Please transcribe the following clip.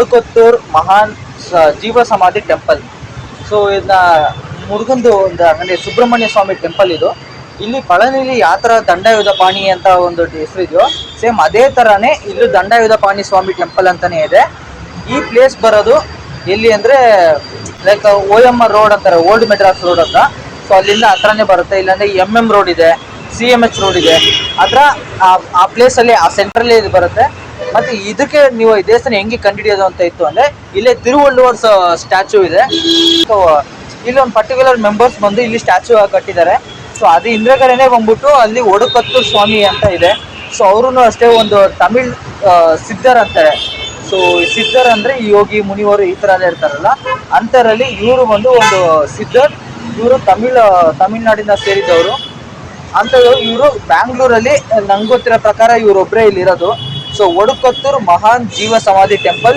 ಒಡುಕೊತ್ತೂರ್ ಮಹಾನ್ ಜೀವ ಸಮಾಧಿ ಟೆಂಪಲ್. ಸೊ ಇದನ್ನ ಮುರುಗಂದು ಒಂದು ಅಂದರೆ ಸುಬ್ರಹ್ಮಣ್ಯ ಸ್ವಾಮಿ ಟೆಂಪಲ್ ಇದು. ಇಲ್ಲಿ ಪಳನಿಲಿ ಯಾವ ಥರ ದಂಡಾಯುಧ ಪಾಣಿ ಅಂತ ಒಂದು ಹೆಸರಿದೆಯೋ ಸೇಮ್ ಅದೇ ಥರನೇ ಇಲ್ಲಿ ದಂಡಾಯುಧ ಪಾಣಿ ಸ್ವಾಮಿ ಟೆಂಪಲ್ ಅಂತಲೇ ಇದೆ. ಈ ಪ್ಲೇಸ್ ಬರೋದು ಎಲ್ಲಿ ಅಂದರೆ ಲೈಕ್ OMR ರೋಡ್ ಅಂತಾರೆ, ಓಲ್ಡ್ ಮೆಡ್ರಾಸ್ ರೋಡ್ ಅಂತ. ಸೊ ಅಲ್ಲಿಂದ ಹತ್ರನೇ ಬರುತ್ತೆ. ಇಲ್ಲಾಂದರೆ MM ರೋಡ್ ಇದೆ, CMH ರೋಡ್ ಇದೆ, ಹತ್ರ ಆ ಪ್ಲೇಸಲ್ಲಿ ಆ ಸೆಂಟ್ರಲ್ಲೇ ಇದು ಬರುತ್ತೆ. ಮತ್ತು ಇದಕ್ಕೆ ನೀವು ಈ ದೇವಸ್ಥಾನ ಹೆಂಗೆ ಕಂಡುಹಿಡಿಯೋದು ಅಂತ ಇತ್ತು ಅಂದರೆ ಇಲ್ಲೇ ತಿರುವಳ್ಳುವರ್ ಸ್ಟ್ಯಾಚು ಇದೆ. ಸೊ ಇಲ್ಲಿ ಒಂದು ಪರ್ಟಿಕ್ಯುಲರ್ ಮೆಂಬರ್ಸ್ ಬಂದು ಇಲ್ಲಿ ಸ್ಟ್ಯಾಚು ಕಟ್ಟಿದ್ದಾರೆ. ಸೊ ಅದು ಹಿಂದ್ಗಡೆನೇ ಬಂದ್ಬಿಟ್ಟು ಅಲ್ಲಿ ಒಡುಕೊತ್ತೂರ್ ಸ್ವಾಮಿ ಅಂತ ಇದೆ. ಸೊ ಅವರು ಅಷ್ಟೇ ಒಂದು ತಮಿಳ್ ಸಿದ್ಧರ್ ಅಂತಾರೆ. ಸೊ ಸಿದ್ಧರ್ ಅಂದರೆ ಈ ಯೋಗಿ ಮುನಿವರು ಈ ಥರ ಎಲ್ಲ ಇರ್ತಾರಲ್ಲ ಅಂಥರಲ್ಲಿ ಇವರು ಬಂದು ಒಂದು ಸಿದ್ಧರ್. ಇವರು ತಮಿಳ್ನಾಡಿಂದ ಸೇರಿದವರು ಅಂತ. ಇವರು ಬ್ಯಾಂಗ್ಳೂರಲ್ಲಿ ನಂಗೆ ಗೊತ್ತಿರೋ ಪ್ರಕಾರ ಇವರೊಬ್ಬರೇ ಇಲ್ಲಿರೋದು. ಸೊ ಒಡುಕೊತ್ತೂರ್ ಮಹಾನ್ ಜೀವ ಸಮಾಧಿ ಟೆಂಪಲ್